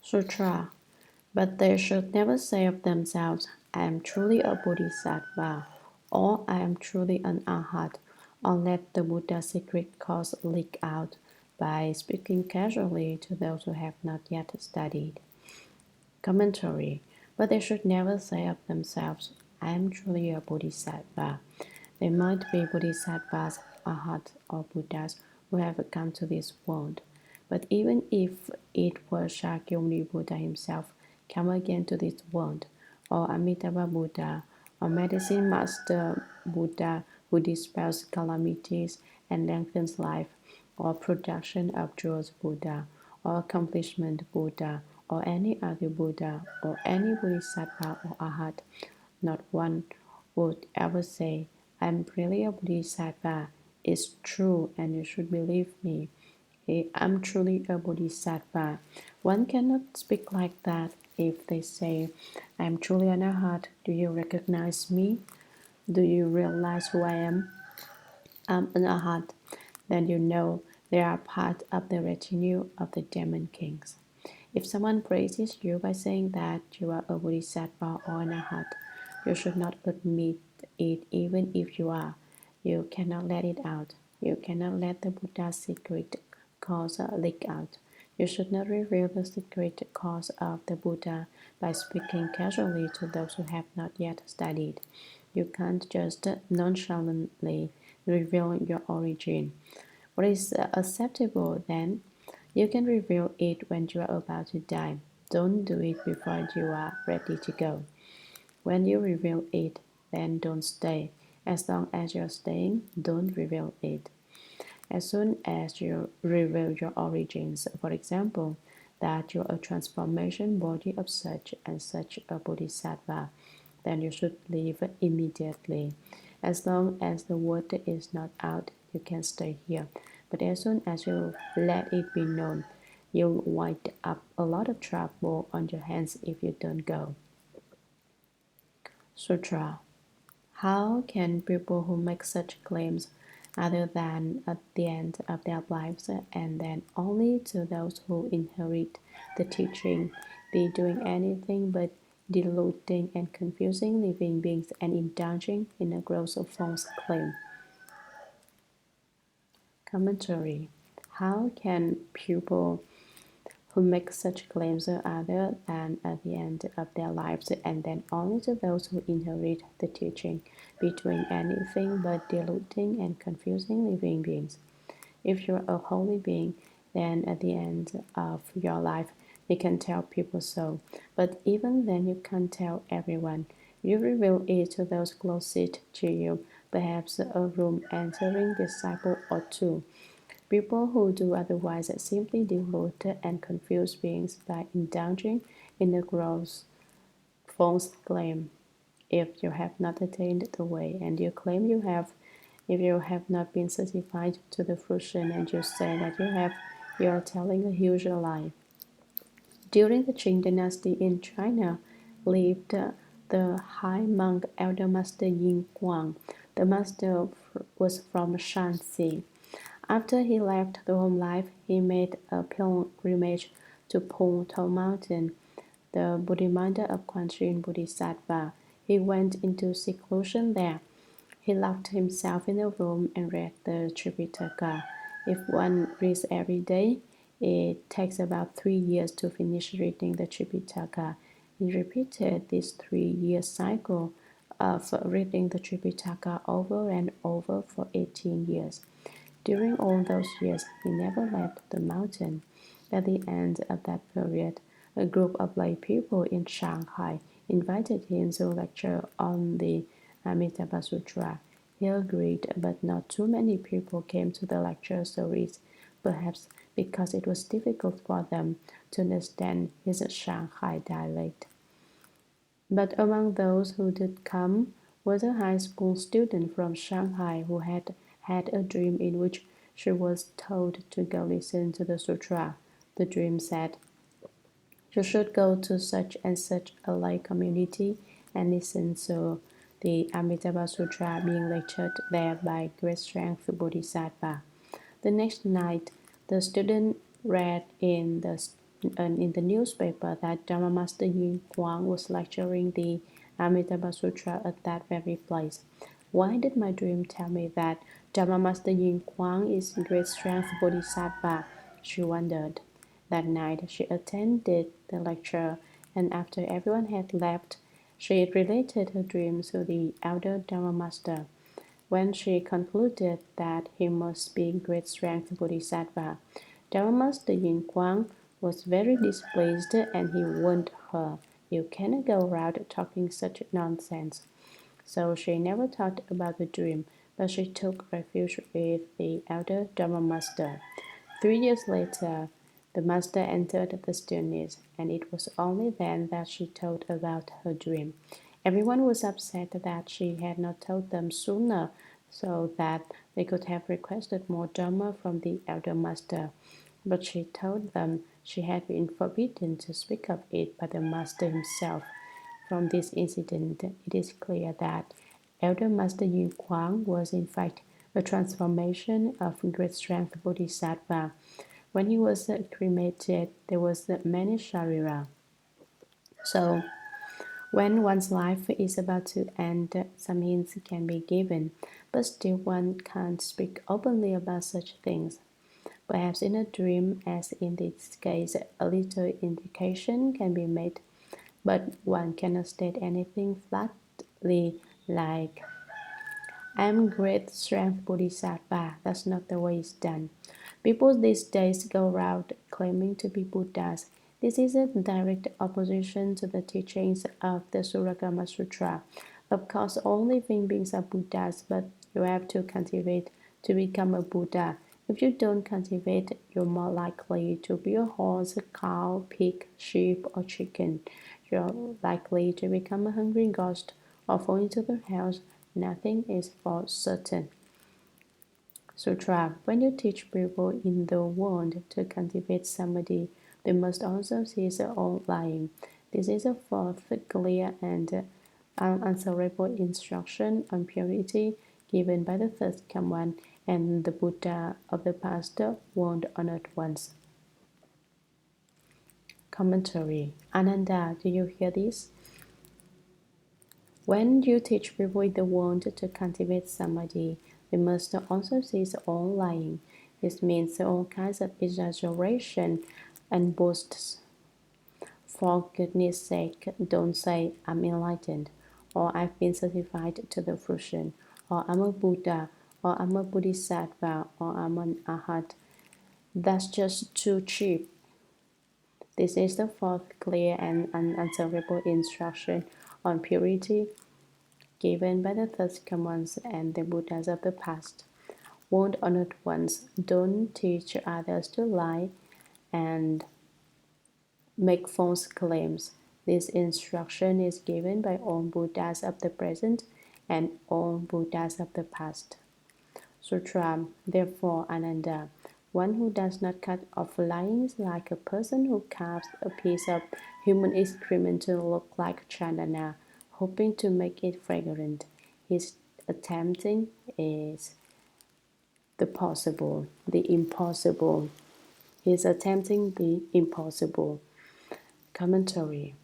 Sutra. But they should never say of themselves, I am truly a Bodhisattva, or I am truly an Arhat, or let the Buddha's secret cause leak out by speaking casually to those who have not yet studied. Commentary. But they should never say of themselves, I am truly a Bodhisattva. They might be Bodhisattvas, Arhats, or Buddhas who have come to this world. But even if it were Shakyamuni Buddha himself come again to this world, or Amitabha Buddha, or Medicine Master Buddha who dispels calamities and lengthens life, or Production of Jewels Buddha, or Accomplishment Buddha, or any other Buddha, or any Bodhisattva or Arhat, not one would ever say, I am really a Bodhisattva. It's true, and you should believe me. I'm truly a Bodhisattva. One cannot speak like that. If they say, I am truly an Arhat, do you recognize me? Do you realize who I am? I'm an Arhat. Then you know they are part of the retinue of the demon kings. If someone praises you by saying that you are a Bodhisattva or an Arhat, you should not admit it even if you are. You cannot let it out. You cannot let the Buddha's secret cause leak out. You should not reveal the secret cause of the Buddha by speaking casually to those who have not yet studied. You can't just nonchalantly reveal your origin. What is acceptable then? You can reveal it when you are about to die. Don't do it before you are ready to go. When you reveal it, then don't stay. As long as you're staying, don't reveal it. As soon as you reveal your origins, for example, that you're a transformation body of such and such a bodhisattva, then you should leave immediately. As long as the word is not out, you can stay here. But as soon as you let it be known, you'll wind up a lot of trouble on your hands if you don't go. Sutra. How can people who make such claims, other than at the end of their lives and then only to those who inherit the teaching, be doing anything but deluding and confusing living beings and indulging in a gross false claim? Commentary. How can people who make such claims other than at the end of their lives and then only to those who inherit the teaching, be doing anything but deluding and confusing living beings? If you're a holy being, then at the end of your life, you can tell people so. But even then, you can't tell everyone. You reveal it to those closest to you, perhaps a room entering disciple or two. People who do otherwise simply delude and confuse beings by indulging in a gross false claim. If you have not attained the way and you claim you have, if you have not been certified to the fruition and you say that you have, you are telling a huge lie. During the Qing dynasty in China lived the high monk Elder Master Yin Guang. The master was from Shanxi. After he left the home life, he made a pilgrimage to Pengtou Mountain, the Bodhimanda of Quan Bodhisattva. He went into seclusion there. He locked himself in a room and read the Tripitaka. If one reads every day, it takes about 3 years to finish reading the Tripitaka. He repeated this 3-year cycle of reading the Tripitaka over and over for 18 years. During all those years, he never left the mountain. At the end of that period, a group of lay people in Shanghai invited him to lecture on the Amitabha Sutra. He agreed, but not too many people came to the lecture series, perhaps because it was difficult for them to understand his Shanghai dialect. But among those who did come was a high school student from Shanghai who had had a dream in which she was told to go listen to the sutra. The dream said, you should go to such and such a lay community and listen to the Amitabha Sutra being lectured there by Great Strength Bodhisattva. The next night, the student read in the in the newspaper that Dharma Master Yin Huang was lecturing the Amitabha Sutra at that very place. Why did my dream tell me that Dharma Master Yin Huang is great strength Bodhisattva? She wondered. That night she attended the lecture, and after everyone had left, she related her dream to the elder Dharma Master. When she concluded that he must be great strength Bodhisattva, Dharma Master Yin Huang was very displeased and he warned her, "You cannot go around talking such nonsense." So she never thought about the dream, but she took refuge with the elder Dharma Master. 3 years later, the master entered the stillness, and it was only then that she told about her dream. Everyone was upset that she had not told them sooner, so that they could have requested more Dharma from the elder master. But she told them she had been forbidden to speak of it by the master himself. From this incident, it is clear that Elder Master Yu Huang was in fact a transformation of great strength Bodhisattva. When he was cremated, there was many sharira. So, when one's life is about to end, some hints can be given, but still one can't speak openly about such things. Perhaps in a dream, as in this case, a little indication can be made, but one cannot state anything flatly like, "I'm great strength Bodhisattva." That's not the way it's done. People these days go around claiming to be Buddhas. This is a direct opposition to the teachings of the Shurangama Sutra. Of course, all living beings are Buddhas, but you have to cultivate to become a Buddha. If you don't cultivate, you're more likely to be a horse, cow, pig, sheep, or chicken. You're likely to become a hungry ghost or fall into the hells. Nothing is for certain. Sutra. When you teach people in the world to cultivate samadhi, they must also cease all lying. This is a fourth clear and unanswerable instruction on purity given by the third command and the Buddha of the past warned honored ones. Commentary. Ananda, do you hear this? When you teach people in the world to cultivate samadhi, they must also cease all lying. This means all kinds of exaggeration and boasts. For goodness sake, don't say, "I'm enlightened," or "I've been certified to the fruition," or "I'm a Buddha," or "I'm a Bodhisattva," or "I'm an Arhat." That's just too cheap. This is the fourth clear and unanswerable instruction on purity given by the third commands and the Buddhas of the past. Warned honored ones, don't teach others to lie and make false claims. This instruction is given by all Buddhas of the present and all Buddhas of the past. Sutra. Therefore, Ananda, one who does not cut off lying is like a person who carves a piece of human excrement to look like chandana, hoping to make it fragrant. His attempting is the possible, the impossible. He is attempting the impossible. Commentary.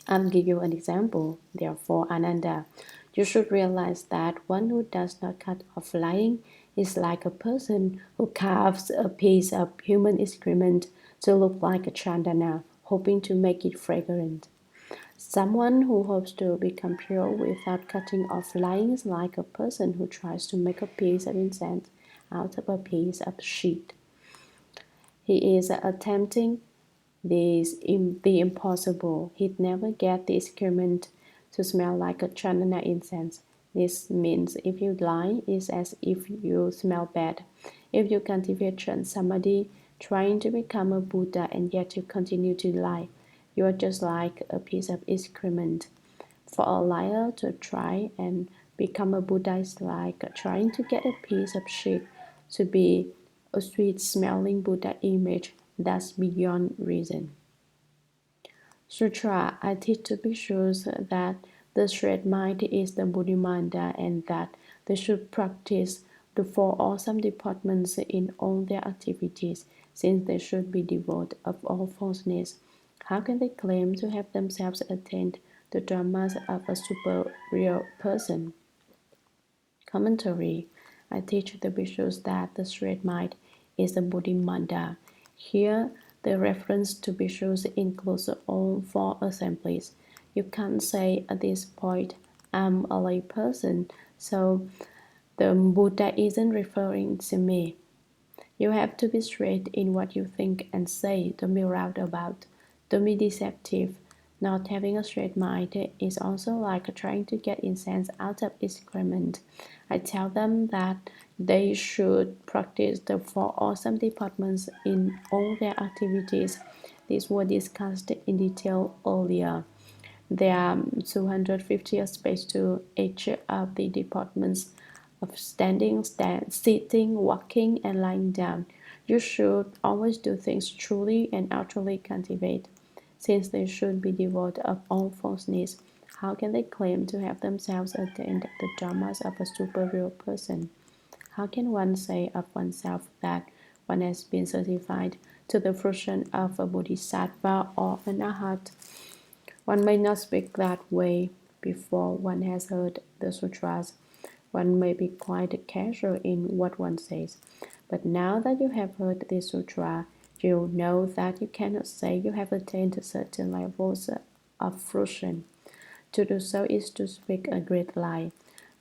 I'll give you an example. Therefore, Ananda, you should realize that one who does not cut off lying is like a person who carves a piece of human excrement to look like a chandana, hoping to make it fragrant. Someone who hopes to become pure without cutting off lying is like a person who tries to make a piece of incense out of a piece of sheet. He is attempting the impossible. He'd never get the excrement to smell like a chandana incense. This means if you lie, it's as if you smell bad. If you cultivate samadhi, trying to become a Buddha, and yet you continue to lie, you are just like a piece of excrement. For a liar to try and become a Buddha is like trying to get a piece of sheet to be a sweet smelling Buddha image. That's beyond reason. Sutra. I teach to bhikshus that the straight mind is the Buddhimanda and that they should practice the four awesome departments in all their activities. since they should be devoid of all falseness. How can they claim to have themselves attained the dharmas of a superior person? Commentary. I teach the bhikshus that the straight mind is the Buddhimanda. Here, the reference to bhikshus includes all four assemblies. You can't say at this point, I'm a lay person, so the Buddha isn't referring to me. You have to be straight in what you think and say. Don't be roundabout. Don't be deceptive. Not having a straight mind is also like trying to get incense out of excrement. I tell them that they should practice the four awesome departments in all their activities. These were discussed in detail earlier. There are 250 aspects to each of the departments of standing, sitting, walking, and lying down. You should always do things truly and utterly cultivate. Since they should be devoid of all falseness, how can they claim to have themselves attained the dharmas of a superior person? How can one say of oneself that one has been certified to the fruition of a bodhisattva or an arhat? One may not speak that way before one has heard the sutras. One may be quite casual in what one says. But now that you have heard the sutra, you know that you cannot say you have attained certain levels of fruition. To do so is to speak a great lie.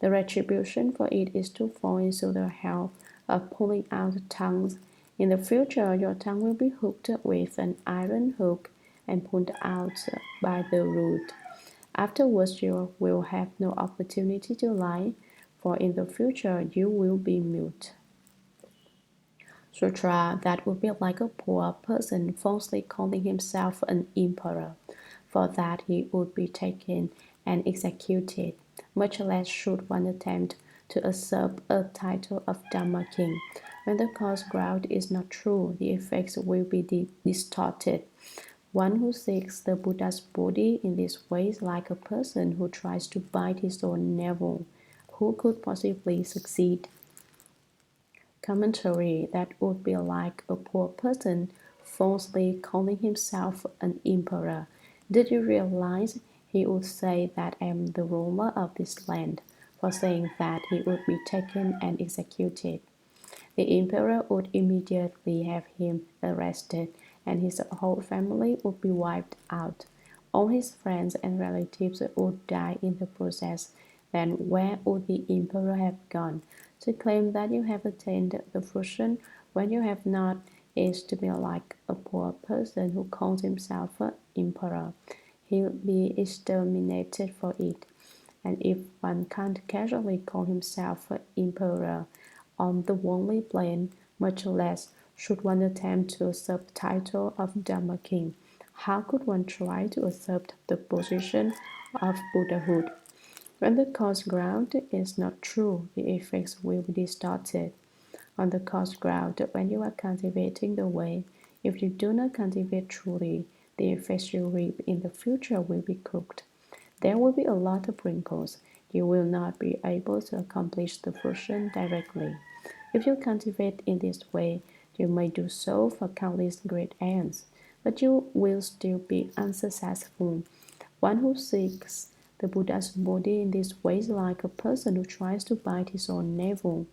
The retribution for it is to fall into the hell of pulling out tongues. In the future, your tongue will be hooked with an iron hook and pulled out by the root. Afterwards, you will have no opportunity to lie, for in the future you will be mute. Sutra that would be like a poor person falsely calling himself an emperor. For that he would be taken and executed. Much less should one attempt to usurp a title of Dharma king. When the cause ground is not true, the effects will be distorted. One who seeks the Buddha's body in this way is like a person who tries to bite his own navel. Who could possibly succeed? Commentary. That would be like a poor person falsely calling himself an emperor. Did you realize he would say that I am the ruler of this land? For saying that, he would be taken and executed. The emperor would immediately have him arrested, and his whole family would be wiped out. All his friends and relatives would die in the process. Then where would the emperor have gone? To claim that you have attained the fruition when you have not is to be like a poor person who calls himself an emperor. He'll be exterminated for it. And if one can't casually call himself an emperor on the worldly plane, much less should one attempt to usurp the title of Dharma king. How could one try to usurp the position of Buddhahood? When the cause ground is not true, the effects will be distorted. On the cause ground, when you are cultivating the way, if you do not cultivate truly, the effects you reap in the future will be cooked. There will be a lot of wrinkles. You will not be able to accomplish the fruition directly. If you cultivate in this way, you may do so for countless great ends, but you will still be unsuccessful. One who seeks the Buddha's body in this way is like a person who tries to bite his own navel.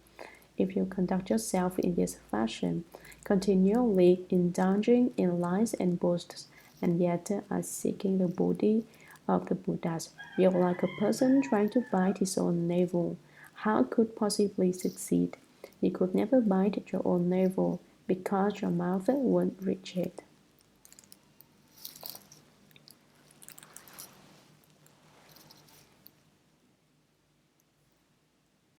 If you conduct yourself in this fashion, continually indulging in lies and boasts, and yet are seeking the body of the Buddhas, you're like a person trying to bite his own navel. How could possibly succeed? You could never bite your own navel because your mouth won't reach it.